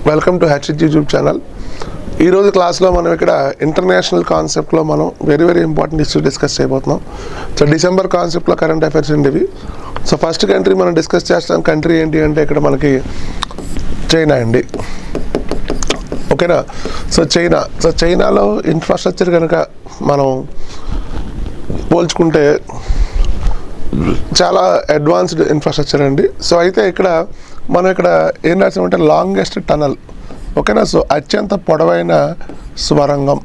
Welcome to HH YouTube channel. ఈరోజు క్లాస్లో మనం ఇక్కడ ఇంటర్నేషనల్ కాన్సెప్ట్లో మనం వెరీ ఇంపార్టెంట్ ఇష్యూ డిస్కస్ చేయబోతున్నాం. సో డిసెంబర్ కాన్సెప్ట్లో కరెంట్ అఫైర్స్ ఉండేవి. సో ఫస్ట్ కంట్రీ మనం డిస్కస్ చేస్తాం. కంట్రీ ఏంటి అంటే ఇక్కడ మనకి చైనా అండి. ఓకేనా. సో చైనాలో ఇన్ఫ్రాస్ట్రక్చర్ కనుక మనం పోల్చుకుంటే చాలా అడ్వాన్స్డ్ ఇన్ఫ్రాస్ట్రక్చర్ అండి. సో అయితే ఇక్కడ మనం ఇక్కడ ఏం రాసామంటే లాంగెస్ట్ టనల్. ఓకేనా. సో అత్యంత పొడవైన స్వరంగం.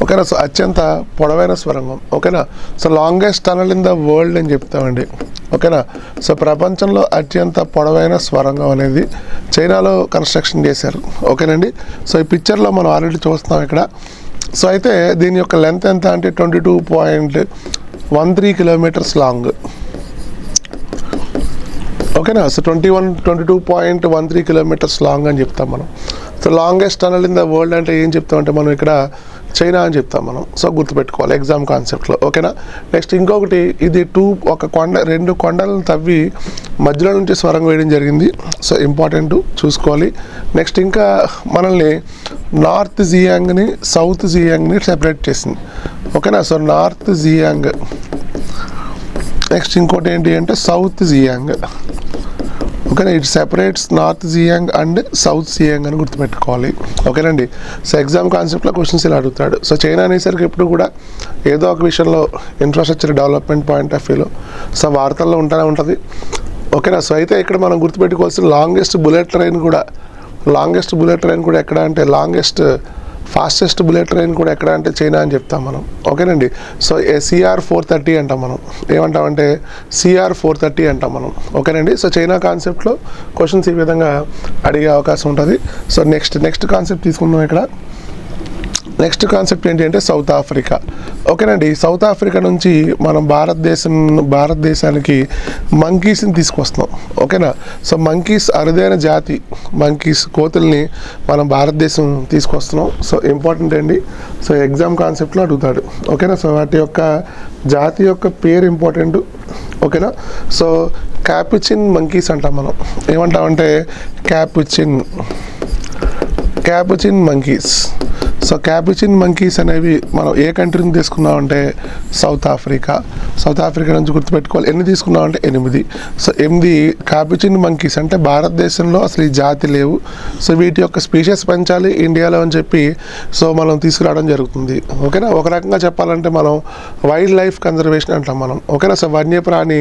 ఓకేనా. సో అత్యంత పొడవైన స్వరంగం. ఓకేనా. So longest tunnel in the world అని చెప్తామండి. ఓకేనా. సో ప్రపంచంలో అత్యంత పొడవైన స్వరంగం అనేది చైనాలో కన్స్ట్రక్షన్ చేశారు. ఓకేనండి. సో ఈ పిక్చర్లో మనం ఆల్రెడీ చూస్తున్నాం ఇక్కడ. సో అయితే దీని యొక్క లెంత్ ఎంత అంటే 22.13 కిలోమీటర్స్ లాంగ్. ఓకేనా. సో 22.13 కిలోమీటర్స్ లాంగ్ అని చెప్తాం మనం. So longest tunnel in the world అంటే ఏం చెప్తామంటే మనం ఇక్కడ చైనా అని చెప్తాం మనం. సో గుర్తుపెట్టుకోవాలి ఎగ్జామ్ కాన్సెప్ట్లో. ఓకేనా. నెక్స్ట్ ఇంకొకటి, ఇది రెండు కొండలను తవ్వి మధ్యలో నుంచి స్వరం వేయడం జరిగింది. సో ఇంపార్టెంట్ చూసుకోవాలి. నెక్స్ట్ ఇంకా మనల్ని నార్త్ జియాంగ్ని సౌత్ జియాంగ్ని సెపరేట్ చేసింది. ఓకేనా. సో నార్త్ జియాంగ్, నెక్స్ట్ ఇంకోటి ఏంటి అంటే సౌత్ జియాంగ్. ఓకేనా. It separates north Jiang and south Jiang అని గుర్తుపెట్టుకోవాలి. ఓకేనండి. సో ఎగ్జామ్ కాన్సెప్ట్లో క్వశ్చన్స్ ఇలా అడుగుతాడు. సో చైనా అనేసరికి ఎప్పుడు కూడా ఏదో ఒక విషయంలో ఇన్ఫ్రాస్ట్రక్చర్ డెవలప్మెంట్ పాయింట్ ఆఫ్ వ్యూలో సో వార్తల్లో ఉంటూనే ఉంటుంది. ఓకేనా. సో అయితే ఇక్కడ మనం గుర్తుపెట్టుకోవాల్సిన లాంగెస్ట్ బుల్లెట్ ట్రైన్ కూడా ఎక్కడ అంటే ఫాస్టెస్ట్ బుల్లెట్ ట్రైన్ కూడా ఎక్కడ అంటే చైనా అని చెప్తాం మనం. ఓకేనండి. సో CR-430 అంటాం మనం. ఏమంటామంటే CR-430 అంటాం మనం. ఓకేనండి. సో చైనా కాన్సెప్ట్లో క్వశ్చన్స్ ఈ విధంగా అడిగే అవకాశం ఉంటుంది. సో నెక్స్ట్ కాన్సెప్ట్ తీసుకుందాం ఇక్కడ. నెక్స్ట్ కాన్సెప్ట్ ఏంటి అంటే సౌత్ ఆఫ్రికా. ఓకేనండి. సౌత్ ఆఫ్రికా నుంచి మనం భారతదేశానికి మంకీస్ని తీసుకొస్తున్నాం. ఓకేనా. సో మంకీస్ అరుదైన జాతి కోతుల్ని మనం భారతదేశం తీసుకొస్తున్నాం. సో ఇంపార్టెంట్ అండి. సో ఎగ్జామ్ కాన్సెప్ట్లో అడుగుతాడు. ఓకేనా. సో వాటి యొక్క జాతి యొక్క పేరు ఇంపార్టెంట్. ఓకేనా. సో క్యాపుచిన్ మంకీస్ అంటాం మనం. ఏమంటామంటే క్యాపుచిన్ మంకీస్. సో క్యాపుచిన్ మంకీస్ అనేవి మనం ఏ కంట్రీని తీసుకున్నామంటే సౌత్ ఆఫ్రికా నుంచి గుర్తుపెట్టుకోవాలి. ఎన్ని తీసుకున్నామంటే 8. సో 8 క్యాపుచిన్ మంకీస్ అంటే భారతదేశంలో అసలు ఈ జాతి లేవు. సో వీటి యొక్క స్పీషీస్ పెంచాలి ఇండియాలో అని చెప్పి సో మనం తీసుకురావడం జరుగుతుంది. ఓకేనా. ఒక రకంగా చెప్పాలంటే మనం వైల్డ్ లైఫ్ కన్జర్వేషన్ అంటాం మనం. ఓకేనా. సో వన్యప్రాణి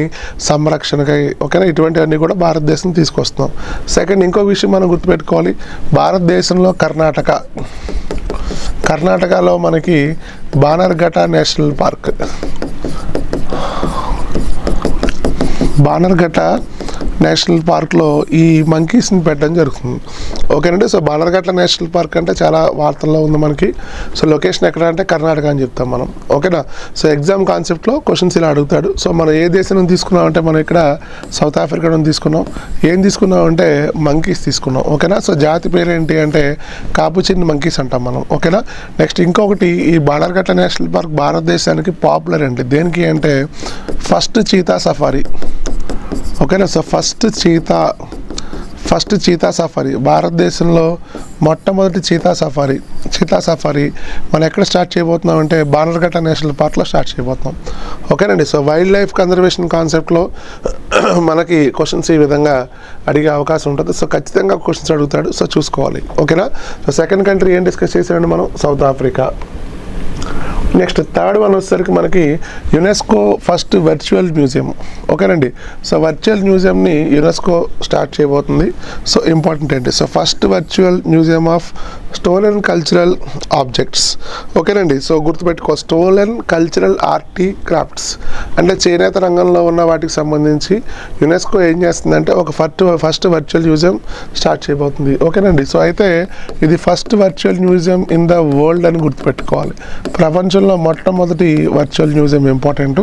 సంరక్షణకై ఓకేనా ఇటువంటివన్నీ కూడా భారతదేశం తీసుకొస్తున్నాం. సెకండ్ ఇంకో విషయం మనం గుర్తుపెట్టుకోవాలి. భారతదేశంలో కర్ణాటకలో మనకి బానర్ఘట్ట నేషనల్ పార్క్. బానర్ఘట్ట నేషనల్ పార్క్లో ఈ మంకీస్ని పెట్టడం జరుగుతుంది. ఓకేనండి. సో బానర్ఘట్ట నేషనల్ పార్క్ అంటే చాలా వార్తల్లో ఉంది మనకి. సో లొకేషన్ ఎక్కడ అంటే కర్ణాటక అని చెప్తాం మనం. ఓకేనా. సో ఎగ్జామ్ కాన్సెప్ట్లో క్వశ్చన్స్ ఇలా అడుగుతాడు. సో మనం ఏ దేశం నుంచి తీసుకున్నామంటే మనం ఇక్కడ సౌత్ ఆఫ్రికా నుంచి తీసుకున్నాం. ఏం తీసుకున్నాం అంటే మంకీస్ తీసుకున్నాం. ఓకేనా. సో జాతి పేరు ఏంటి అంటే కాపుచిన్ మంకీస్ అంటాం మనం. ఓకేనా. నెక్స్ట్ ఇంకొకటి, ఈ బానర్ఘట్ట నేషనల్ పార్క్ భారతదేశానికి పాపులర్ అండి. దేనికి అంటే ఫస్ట్ చీతా సఫారీ. ఓకేనా. సో ఫస్ట్ చీతా సఫారీ భారతదేశంలో మొట్టమొదటి చీతా సఫారీ మనం ఎక్కడ స్టార్ట్ చేయబోతున్నాం అంటే బానర్ఘట్ట నేషనల్ పార్క్లో స్టార్ట్ చేయబోతున్నాం. ఓకేనండి. సో వైల్డ్ లైఫ్ కన్జర్వేషన్ కాన్సెప్ట్లో మనకి క్వశ్చన్స్ ఈ విధంగా అడిగే అవకాశం ఉంటుంది. సో ఖచ్చితంగా క్వశ్చన్స్ అడుగుతాడు. సో చూసుకోవాలి. ఓకేనా. సో సెకండ్ కంట్రీ ఏం డిస్కస్ చేసామండి మనం south Africa. Next third one వచ్చేసరికి మనకి యునెస్కో ఫస్ట్ వర్చువల్ మ్యూజియం. ఓకేనండి. సో వర్చువల్ మ్యూజియంని యునెస్కో స్టార్ట్ చేయబోతుంది. సో ఇంపార్టెంట్ అండి. So first virtual museum of stolen cultural objects. ఓకేనండి. సో గుర్తుపెట్టుకో, స్టోలెన్ కల్చరల్ ఆర్ట్ క్రాఫ్ట్స్ అంటే చేనేత రంగంలో ఉన్న వాటికి సంబంధించి యునెస్కో ఏం చేస్తుందంటే ఒక ఫస్ట్ వర్చువల్ మ్యూజియం స్టార్ట్ చేయబోతుంది. ఓకేనండి. సో అయితే ఇది first virtual museum in the world అని గుర్తుపెట్టుకోవాలి. ప్రపంచంలో మొట్టమొదటి వర్చువల్ మ్యూజియం ఇంపార్టెంట్.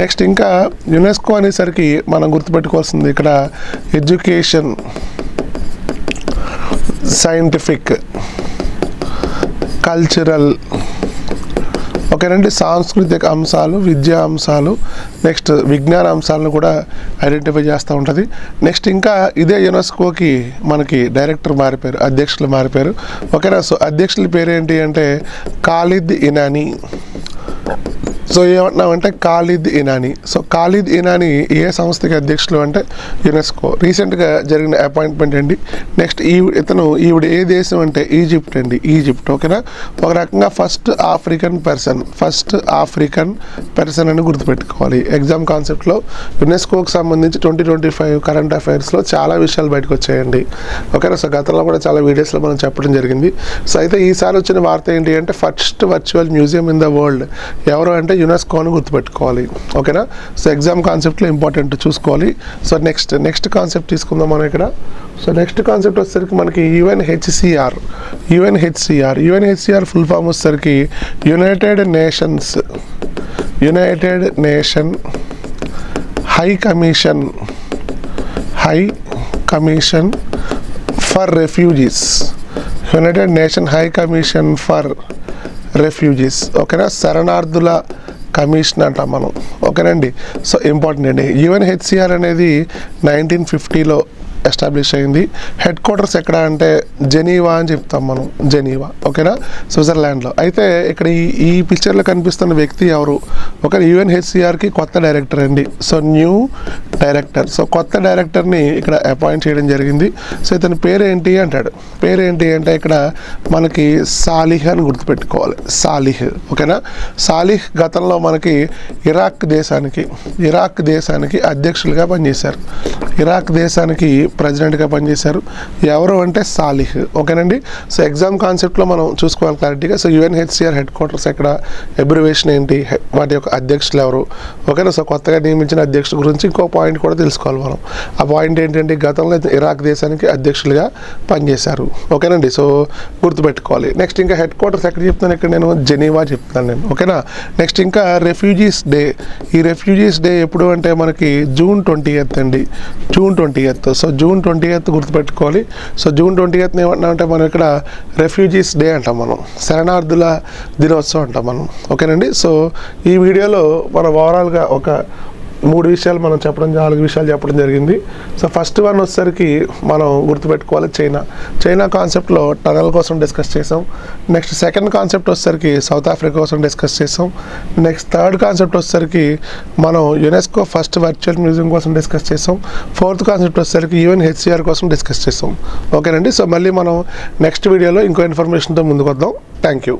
నెక్స్ట్ ఇంకా యునెస్కో అనేసరికి మనం గుర్తుపెట్టుకోవాల్సింది ఇక్కడ ఎడ్యుకేషన్, సైంటిఫిక్, కల్చరల్, ఓకేనండి. సాంస్కృతిక అంశాలు, విద్యా అంశాలు, నెక్స్ట్ విజ్ఞాన అంశాలను కూడా ఐడెంటిఫై చేస్తూ ఉంటుంది. నెక్స్ట్ ఇంకా ఇదే యునెస్కోకి మనకి డైరెక్టర్ మారిపోయారు, అధ్యక్షులు మారిపోయారు. ఓకేనా. సో అధ్యక్షుల పేరు ఏంటి అంటే ఖాలిద్ ఇనానీ. సో ఏమంటున్నామంటే ఖాలిద్ ఇనానీ. సో ఖాలిద్ ఇనానీ ఏ సంస్థకి అధ్యక్షులు అంటే యునెస్కో. రీసెంట్గా జరిగిన అపాయింట్మెంట్ అండి. నెక్స్ట్ ఈవిడ ఏ దేశం అంటే ఈజిప్ట్ అండి, ఈజిప్ట్. ఓకేనా. ఒక రకంగా ఫస్ట్ ఆఫ్రికన్ పర్సన్ అని గుర్తుపెట్టుకోవాలి. ఎగ్జామ్ కాన్సెప్ట్లో యునెస్కోకి సంబంధించి 2025 కరెంట్ అఫైర్స్లో చాలా విషయాలు బయటకు వచ్చాయండి. ఓకేనా. సో గతంలో కూడా చాలా వీడియోస్లో మనం చెప్పడం జరిగింది. సో అయితే ఈసారి వచ్చిన వార్త ఏంటి అంటే first virtual museum in the world ఎవరు అంటే యునెస్కో అని గుర్తుపెట్టుకోవాలి. ఓకేనా. సో ఎగ్జామ్ కాన్సెప్ట్లో ఇంపార్టెంట్ చూసుకోవాలి. సో నెక్స్ట్ కాన్సెప్ట్ తీసుకుందాం మనం ఇక్కడ. సో నెక్స్ట్ కాన్సెప్ట్ వచ్చేసరికి మనకి యుఎన్హెచ్సిఆర్ ఫుల్ ఫామ్ వచ్చేసరికి United nation high commission for refugees. United nation high commission for refugees. ఓకేనా. శరణార్థుల కమిషన్ అంటాం మనం. ఓకేనండి. సో ఇంపార్టెంట్ అండి. యుఎన్హెచ్సిఆర్ అనేది 1950లో ఎస్టాబ్లిష్ అయింది. హెడ్ క్వార్టర్స్ ఎక్కడ అంటే జెనీవా అని చెప్తాం మనం, జెనీవా. ఓకేనా. స్విట్జర్లాండ్లో. అయితే ఇక్కడ ఈ పిక్చర్లో కనిపిస్తున్న వ్యక్తి ఎవరు? ఒక యుఎన్హెచ్సిఆర్కి కొత్త డైరెక్టర్ అండి. So new director. సో కొత్త డైరెక్టర్ని ఇక్కడ అపాయింట్ చేయడం జరిగింది. సో ఇతని పేరేంటి అంటాడు. పేరేంటి అంటే ఇక్కడ మనకి సాలిహ్ అని గుర్తుపెట్టుకోవాలి. సాలిహ్. ఓకేనా. సాలిహ్ గతంలో మనకి ఇరాక్ దేశానికి అధ్యక్షులుగా పనిచేశారు. ఇరాక్ దేశానికి ప్రెసిడెంట్గా పనిచేశారు. ఎవరు అంటే సాలిహ్. ఓకేనండి. సో ఎగ్జామ్ కాన్సెప్ట్లో మనం చూసుకోవాలి క్లారిటీగా. సో యుఎన్హెచ్సిఆర్ హెడ్ క్వార్టర్స్ ఎక్కడ, అబ్రివేషన్ ఏంటి, వాటి యొక్క అధ్యక్షులు ఎవరు. ఓకేనా. సో కొత్తగా నియమించిన అధ్యక్షుల గురించి ఇంకో పాయింట్ కూడా తెలుసుకోవాలి మనం. ఆ పాయింట్ ఏంటంటే గతంలో ఇరాక్ దేశానికి అధ్యక్షులుగా పనిచేశారు. ఓకేనండి. సో గుర్తుపెట్టుకోవాలి. నెక్స్ట్ ఇంకా హెడ్ క్వార్టర్స్ ఎక్కడ చెప్తున్నాను, ఇక్కడ నేను జెనీవా చెప్తున్నాను నేను. ఓకేనా. నెక్స్ట్ ఇంకా రెఫ్యూజీస్ డే. ఈ రెఫ్యూజీస్ డే ఎప్పుడు అంటే మనకి జూన్ 20th అండి, June 20th. So June 20th గుర్తుపెట్టుకోవాలి. సో జూన్ 20th ఏమంటున్నామంటే మనం ఇక్కడ రెఫ్యూజీస్ డే అంటాం మనం, శరణార్థుల దినోత్సవం అంటాం మనం. ఓకేనండి. సో ఈ వీడియోలో మనం ఓవరాల్గా ఒక 3 విషయాలు మనం చెప్పడం, 4 విషయాలు చెప్పడం జరిగింది. సో ఫస్ట్ వన్ వచ్చేసరికి మనం గుర్తుపెట్టుకోవాలి చైనా కాన్సెప్ట్లో టనల్ కోసం డిస్కస్ చేసాం. నెక్స్ట్ సెకండ్ కాన్సెప్ట్ వచ్చేసరికి సౌత్ ఆఫ్రికా కోసం డిస్కస్ చేసాం. నెక్స్ట్ థర్డ్ కాన్సెప్ట్ వచ్చేసరికి మనం యునెస్కో ఫస్ట్ వర్చువల్ మ్యూజియం కోసం డిస్కస్ చేసాం. ఫోర్త్ కాన్సెప్ట్ వచ్చేసరికి యుఎన్హెచ్సిఆర్ కోసం డిస్కస్ చేసాం. ఓకేనండి. సో మళ్ళీ మనం నెక్స్ట్ వీడియోలో ఇంకో ఇన్ఫర్మేషన్తో ముందుకు వద్దాం. Thank you.